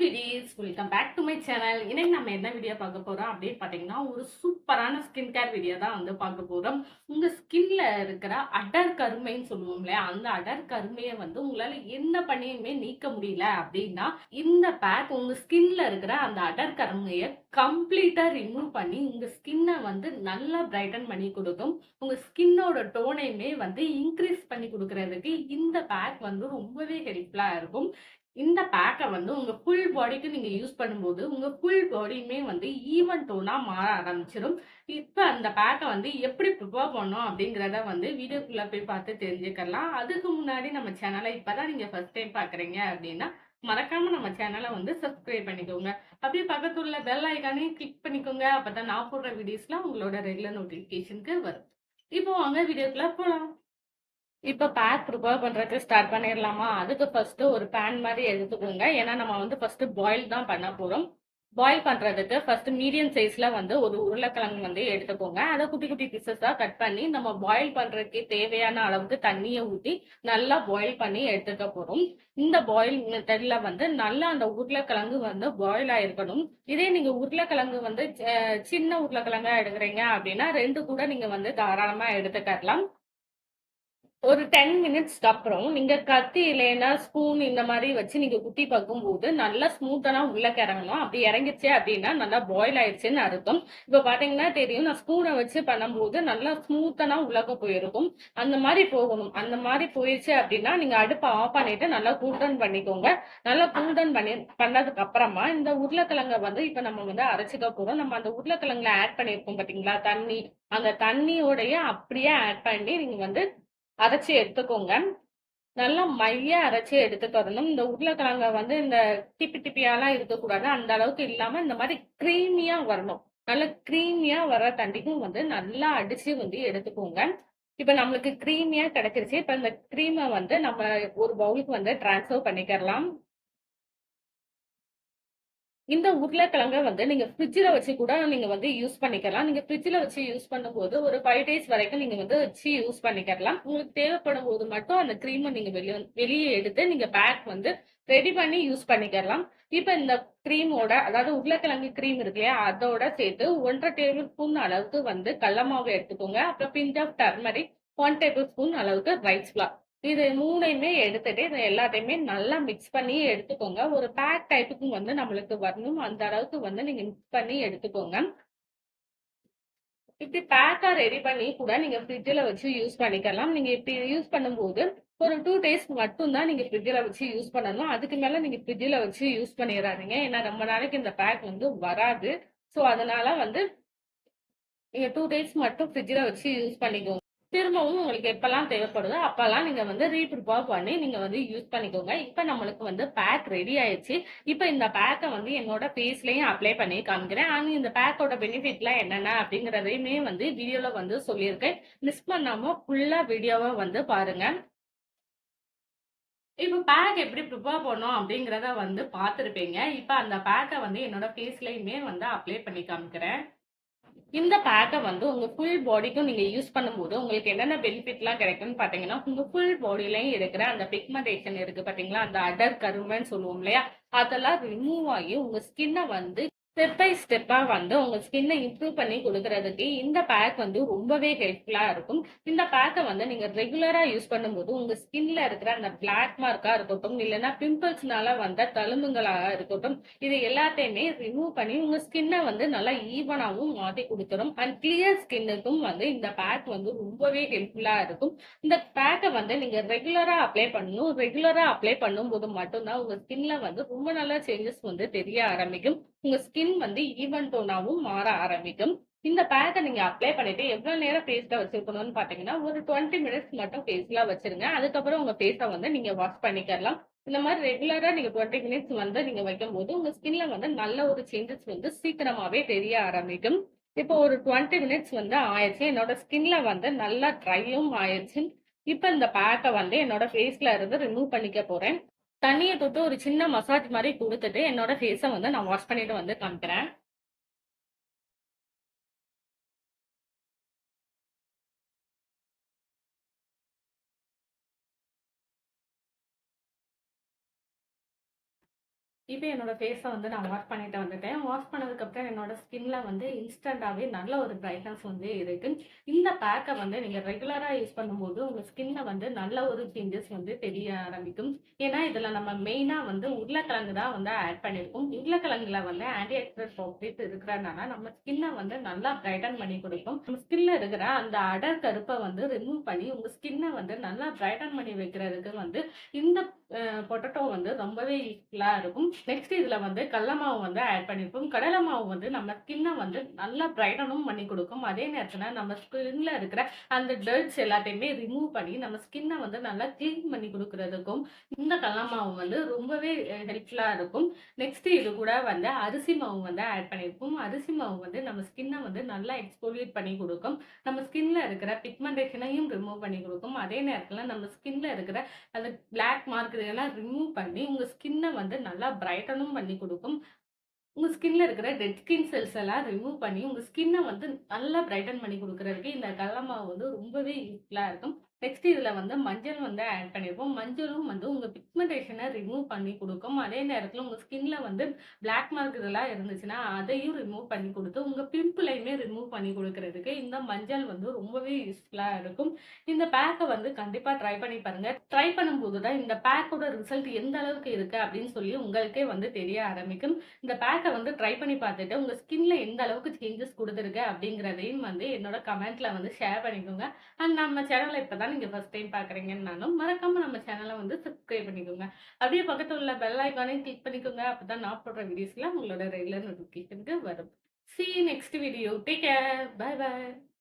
விடிஸ் welcome back to my channel. இன்னைக்கு நம்ம என்ன வீடியோ பார்க்க போறோம் அப்படின்னு பார்த்தீங்கன்னா, ஒரு சூப்பரான ஸ்கின் கேர் வீடியோ தான் வந்து பார்க்க போறோம். உங்க ஸ்கின்ல இருக்கிற அடர் கருமைன்னு சொல்லுவோம் இல்லையா, அந்த அடர் கருமையை வந்து உங்களால என்ன பண்ணியுமே நீக்க முடியல அப்படின்னா, இந்த பேக் உங்க ஸ்கின்ல இருக்கிற அந்த அடர் கருமையை கம்ப்ளீட்டா ரிமூவ் பண்ணி உங்க ஸ்கின்னை வந்து நல்லா பிரைட்டன் பண்ணி கொடுக்கும். உங்க ஸ்கின்னோட டோனையுமே வந்து இன்க்ரீஸ் பண்ணி கொடுக்கறதுக்கு இந்த பேக் வந்து ரொம்பவே ஹெல்ப்ஃபுல்லா இருக்கும். இந்த பேக்க வந்து உங்க ஃபுல் பாடிக்கு நீங்க யூஸ் பண்ணும்போது, உங்க ஃபுல் பாடியுமே வந்து ஈவன் டோனா மாற ஆரம்பிச்சிரும். இப்ப அந்த பேக்க வந்து எப்படி ப்ரிப்பேர் பண்ணணும் அப்படிங்கிறத வந்து வீடியோக்குள்ள போய் பார்த்து தெரிஞ்சுக்கலாம். அதுக்கு முன்னாடி நம்ம சேனலை இப்பதான் நீங்க ஃபர்ஸ்ட் டைம் பார்க்குறீங்க அப்படின்னா, மறக்காம நம்ம சேனலை வந்து சப்ஸ்கிரைப் பண்ணிக்கோங்க. அப்படியே பக்கத்துல உள்ள பெல் ஐகானையும் கிளிக் பண்ணிக்கோங்க. அப்பதான் நான் போடுற வீடியோஸ்லாம் உங்களோட ரெகுலர் நோட்டிஃபிகேஷனுக்கு வரும். இப்போ வாங்க வீடியோக்குள்ள போலாம். இப்ப பேக் ப்ரிப்பேர் பண்றதுக்கு ஸ்டார்ட் பண்ணிடலாமா? அதுக்கு ஃபர்ஸ்ட் ஒரு பேன் மாதிரி எடுத்துக்கோங்க. ஏன்னா நம்ம வந்து ஃபர்ஸ்ட் பாயில் தான் பண்ண போறோம். பாயில் பண்றதுக்கு ஃபர்ஸ்ட் மீடியம் சைஸ்ல வந்து ஒரு உருளைக்கிழங்கு வந்து எடுத்துக்கோங்க. அதை குட்டி குட்டி பீசஸா கட் பண்ணி நம்ம பாயில் பண்றதுக்கு தேவையான அளவுக்கு தண்ணியை ஊற்றி நல்லா பாயில் பண்ணி எடுத்துக்க போறோம். இந்த பாயில் மெத்தட்ல வந்து நல்லா அந்த உருளைக்கிழங்கு வந்து பாயில் ஆயிருக்கணும். இதே நீங்க உருளைக்கிழங்கு வந்து சின்ன உருளைக்கிழங்கா எடுக்கிறீங்க அப்படின்னா 2 கூட நீங்க வந்து தாராளமா எடுத்துக்கலாம். ஒரு 10 மினிட்ஸ்க்கு அப்புறம் நீங்க கத்தி இல்லைன்னா ஸ்பூன் இந்த மாதிரி வச்சு நீங்க குத்தி பார்க்கும்போது நல்லா ஸ்மூத்தானா உள்ளக்க இறங்கணும். அப்படி இறங்கிச்சு அப்படின்னா நல்லா பாயில் ஆயிடுச்சுன்னு அர்த்தம். இப்ப பாத்தீங்கன்னா தெரியும், நான் ஸ்பூனை வச்சு பண்ணும்போது நல்லா ஸ்மூத்தானா உள்ளக்க போயிருக்கும். அந்த மாதிரி போகணும். அந்த மாதிரி போயிடுச்சு அப்படின்னா நீங்க அடுப்பை ஆஃப் பண்ணிட்டு நல்லா கூல் டவுன் பண்ணிக்கோங்க. நல்லா கூல் டவுன் பண்ணதுக்கு அப்புறமா இந்த உருளைக்கிழங்க வந்து இப்ப நம்ம வந்து அரைச்சிக்க போறோம். நம்ம அந்த உருளைக்கிழங்குல ஆட் பண்ணியிருக்கோம் பாத்தீங்களா தண்ணி, அந்த தண்ணியோடைய அப்படியே ஆட் பண்ணி நீங்க வந்து அரைச்சு எடுத்துக்கோங்க. நல்லா மையா அரைச்சு எடுத்துட்டு வரணும். இந்த உருளைக்கிழங்க வந்து இந்த திப்பி திப்பியாலாம் இருக்கக்கூடாது. அந்த அளவுக்கு இல்லாம இந்த மாதிரி கிரீமியா வரணும். நல்லா கிரீமியா வர தண்டிக்கும் வந்து நல்லா அடிச்சு வந்து எடுத்துக்கோங்க. இப்ப நம்மளுக்கு கிரீமியா கிடைச்சிருச்சு. இப்ப இந்த கிரீமை வந்து நம்ம ஒரு பவுலுக்கு வந்து டிரான்ஸ்ஃபர் பண்ணிக்கலாம். இந்த உருளைக்கிழங்க வந்து நீங்க ஃப்ரிட்ஜ்ல வச்சு கூட நீங்க வந்து யூஸ் பண்ணிக்கலாம். நீங்க ஃப்ரிட்ஜ்ல வச்சு யூஸ் பண்ணும்போது ஒரு 5 டேஸ் வரைக்கும் நீங்க வந்து வச்சு யூஸ் பண்ணிக்கலாம். உங்களுக்கு தேவைப்படும் போது மட்டும் அந்த கிரீம நீங்க வெளியே எடுத்து நீங்க பேக் வந்து ரெடி பண்ணி யூஸ் பண்ணிக்கலாம். இப்ப இந்த கிரீமோட அதாவது உருளைக்கிழங்கு கிரீம் இருக்கு இல்லையா? அதோட சேர்த்து 1 1/2 டேபிள் ஸ்பூன் அளவுக்கு வந்து கடல மாவு எடுத்துக்கோங்க. அப்புறம் pinch of turmeric, 1 tablespoon அளவுக்கு ரைஸ் ஃப்ளார். இது 3யுமே எடுத்துட்டு இத எல்லாத்தையுமே நல்லா மிக்ஸ் பண்ணி எடுத்துக்கோங்க. ஒரு பேக் டைப்புக்கு வந்து நம்மளுக்கு வரணும். அந்த அளவுக்கு வந்து நீங்க மிக்ஸ் பண்ணி எடுத்துக்கோங்க. இப்படி பேக்கா ரெடி பண்ணி கூட நீங்க ஃப்ரிட்ஜ்ல வச்சு யூஸ் பண்ணிக்கலாம். நீங்க இப்படி யூஸ் பண்ணும்போது ஒரு 2 டேஸ் மட்டும் தான் நீங்க ஃப்ரிட்ஜ்ல வச்சு யூஸ் பண்ணணும். அதுக்கு மேல நீங்க ஃப்ரிட்ஜ்ல வச்சு யூஸ் பண்ணிறாதீங்க. ஏன்னா ரொம்ப நாளைக்கு இந்த பேக் வந்து வராது. ஸோ அதனால வந்து நீங்க 2 டேஸ் மட்டும் ஃப்ரிட்ஜ்ல வச்சு யூஸ் பண்ணிக்கோங்க. திரும்பவும் உங்களுக்கு எப்பலாம் தேவைப்படுதோ, அப்பலாம் நீங்க வந்து ரீப்ரிப்பேர் பண்ணி நீங்க வந்து யூஸ் பண்ணிக்கோங்க. இப்ப நம்மளுக்கு வந்து பேக் ரெடி ஆயிருச்சு. இப்ப இந்த பேக்க வந்து என்னோட ஃபேஸ்லயும் அப்ளை பண்ணி காமிக்கிறேன். இந்த பேக்கோட பெனிஃபிட்லாம் என்னென்ன அப்படிங்கிறதையுமே வந்து வீடியோல வந்து சொல்லியிருக்கேன். மிஸ் பண்ணாம ஃபுல்லா வீடியோவ வந்து பாருங்க. இப்ப பேக் எப்படி ப்ரிப்பேர் பண்ணணும் அப்படிங்கிறத வந்து பார்த்துருப்பீங்க. இப்ப அந்த பேக்க வந்து என்னோட ஃபேஸ்லயுமே வந்து அப்ளை பண்ணி காமிக்கிறேன். இந்த பேக்க வந்து உங்க ஃபுல் பாடிக்கும் நீங்க யூஸ் பண்ணும்போது, உங்களுக்கு என்னென்ன பெனிஃபிட்லாம் கிடைக்கும்னு பார்த்தீங்கன்னா, உங்க ஃபுல் பாடிலயும் இருக்கிற அந்த பிக்மெண்டேஷன் இருக்கு பார்த்தீங்களா? அந்த அடர் கருமைன்னு சொல்லுவோம் இல்லையா? அதெல்லாம் ரிமூவ் ஆகி உங்க ஸ்கின்ன வந்து ஸ்டெப் பை ஸ்டெப்பா வந்து உங்க ஸ்கின்ன இம்ப்ரூவ் பண்ணி குடுக்குறதுக்கு இந்த பேக் வந்து ரொம்பவே ஹெல்ப்ஃபுல்லா இருக்கும். இந்த பேக்க வந்து நீங்க ரெகுலரா யூஸ் பண்ணும்போது, உங்க ஸ்கின்ல இருக்கிற அந்த பிளாக் மார்க்கா இருக்கட்டும், இல்லன்னா பிம்பிள்ஸ்னால வந்த தழும்புகளா இருக்கட்டும், இது எல்லாத்தையுமே ரிமூவ் பண்ணி உங்க ஸ்கின்ன வந்து நல்லா ஈவனாவும் மாத்தி குடுத்துரும். அண்ட் கிளியர் ஸ்கின்னுக்கும் வந்து இந்த பேக் வந்து ரொம்பவே ஹெல்ப்ஃபுல்லா இருக்கும். இந்த பேக்க வந்து நீங்க ரெகுலரா அப்ளை பண்ணணும். ரெகுலரா அப்ளை பண்ணும்போது மட்டும் தான் உங்க ஸ்கின்ல வந்து ரொம்ப நல்ல சேஞ்சஸ் வந்து தெரிய ஆரம்பிக்கும். உங்க ஸ்கின் வந்து ஈவன் டோனாவும் மாற ஆரம்பிக்கும். இந்த பேக்க நீங்க அப்ளை பண்ணிட்டு எவ்வளவு நேரம் ஃபேஸ்ல வச்சிருக்கணும்னு பாத்தீங்கன்னா, ஒரு 20 மினிட்ஸ் மட்டும் ஃபேஸ்ல வச்சிருங்க. அதுக்கப்புறம் உங்க ஃபேஸ வந்து நீங்க வாஷ் பண்ணிக்கலாம். இந்த மாதிரி ரெகுலரா நீங்க 20 மினிட்ஸ் வந்து நீங்க வைக்கும்போது, உங்க ஸ்கின்ல வந்து நல்ல ஒரு சேஞ்சஸ் வந்து சீக்கிரமாவே தெரிய ஆரம்பிக்கும். இப்போ ஒரு 20 மினிட்ஸ் வந்து ஆயிருச்சு. என்னோட ஸ்கின்ல வந்து நல்லா ட்ரையும் ஆயிருச்சு. இப்ப இந்த பேக்க வந்து என்னோட ஃபேஸ்ல இருந்து ரிமூவ் பண்ணிக்க போறேன். தண்ணிய தொட்டு ஒரு சின்ன மசாஜ் மாரி குடுத்துட்டு, என்னோட ஃபேஸ வந்து நான் வாஷ் பண்ணிட்டு வந்து காமிக்கிறேன். இப்ப என்னோட ஃபேஸ வந்து நான் வாஷ் பண்ணிட்டு வந்துட்டேன். வாஷ் பண்ணதுக்கப்புறம் என்னோட ஸ்கின்ல வந்து இன்ஸ்டன்ட்டாவே நல்ல ஒரு பிரைட்னஸ் வந்து இருக்கு. இந்த பேக்க வந்து நீங்க ரெகுலரா யூஸ் பண்ணும்போது, உங்க ஸ்கின்ல வந்து நல்ல ஒரு சேஞ்சஸ் வந்து தெரிய ஆரம்பிக்கும். ஏன்னா, இதுல நம்ம மெயினா வந்து உருளைக்கிழங்கு தான் வந்து ஆட் பண்ணியிருக்கோம். உருளைக்கிழங்குல வந்து ஆன்டி ஆக்ஸிடென்ட் ப்ராப்பர்ட்டீஸ் இருக்கிறனால, நம்ம ஸ்கின்ன வந்து நல்லா பிரைட்டன் பண்ணி கொடுக்கும். நம்ம ஸ்கின்ல இருக்கிற அந்த அடர் கருப்ப வந்து ரிமூவ் பண்ணி, உங்க ஸ்கின்ன வந்து நல்லா பிரைட்டன் பண்ணி வைக்கிறதுக்கு வந்து இந்த பொட்டேட்டோ வந்து ரொம்பவே யூஸ்ஃபுல்லா இருக்கும். நெக்ஸ்ட் இதுல வந்து கடல மாவு வந்து ஆட் பண்ணியிருப்போம். கடலை மாவு வந்து நம்ம ஸ்கின்ன வந்து நல்லா பிரைட்டனும் பண்ணி குடுக்கும். அதே நேரத்துல நம்ம ஸ்கின்ல இருக்கிற அந்த டர்ட்ஸ் எல்லாத்தையுமே ரிமூவ் பண்ணி, நம்ம ஸ்கின்ன வந்து நல்லா கிளீன் பண்ணி குடுக்குறதுக்கும், இந்த கடல மாவு வந்து ரொம்பவே ஹெல்ப்ஃபுல்லா இருக்கும். நெக்ஸ்ட் இது கூட வந்து அரிசி மாவு வந்து ஆட் பண்ணியிருப்போம். அரிசி மாவு வந்து நம்ம ஸ்கின்ன வந்து நல்லா எக்ஸ்ஃபோலியேட் பண்ணி குடுக்கும். நம்ம ஸ்கின்ல இருக்கிற பிக்மெண்டேஷனையும் ரிமூவ் பண்ணி குடுக்கும். அதே நேரத்துல நம்ம ஸ்கின்ல இருக்கிற அந்த பிளாக் மார்க் இதெல்லாம் ரிமூவ் பண்ணி, உங்க ஸ்கின்ன வந்து நல்லா பிரைட்டனும் பண்ணி குடுக்கும். உங்க ஸ்கின்ல இருக்கிற டெட் ஸ்கின் செல்ஸ் எல்லாம் ரிமூவ் பண்ணி, உங்க ஸ்கின்ன வந்து நல்லா பிரைட்டன் பண்ணி குடுக்குறதுக்கு இந்த கடல மாவு வந்து ரொம்பவே யூஸ்ஃபுல்லா இருக்கும். நெக்ஸ்ட் இதுல வந்து மஞ்சள் வந்து ஆட் பண்ணியிருப்போம். மஞ்சளும் வந்து உங்க பிக்மெண்டேஷன ரிமூவ் பண்ணி குடுக்கும். அதே நேரத்துல உங்க ஸ்கின்ல வந்து பிளாக் மார்க் இதெல்லாம் இருந்துச்சுன்னா, அதையும் ரிமூவ் பண்ணி குடுத்து, உங்க பிம்பிளையுமே ரிமூவ் பண்ணி குடுக்குறதுக்கு இந்த மஞ்சள் வந்து ரொம்பவே யூஸ்ஃபுல்லா இருக்கும். இந்த பேக்க வந்து கண்டிப்பா ட்ரை பண்ணி பாருங்க. ட்ரை பண்ணும்போது தான் இந்த பேக்கோட ரிசல்ட் எந்த அளவுக்கு இருக்கு அப்படின்னு சொல்லி உங்களுக்கே வந்து தெரிய ஆரம்பிக்கும். இந்த பேக்க வந்து ட்ரை பண்ணி பார்த்துட்டு, உங்க ஸ்கின்ல எந்த அளவுக்கு சேஞ்சஸ் குடுத்துருக்கு அப்படிங்கிறதையும் வந்து என்னோட கமெண்ட்ல வந்து ஷேர் பண்ணிக்கோங்க. அண்ட் நம்ம சேனல இப்ப தான் நீங்க ஃபர்ஸ்ட் டைம் பார்க்குறீங்கன்னாலும், மறக்காம நம்ம சேனல வந்து சப்ஸ்கிரைப் பண்ணிக்கோங்க. அப்படியே பக்கத்துல உள்ள பெல் ஐகானையும் கிளிக் பண்ணிக்கோங்க. அப்பதான் நான் போடுற வீடியோஸ்லாம் உங்களோட ரெகுலர் நோட்டிஃபிகேஷனுக்கு வரும். See you next video. Take care. Bye bye.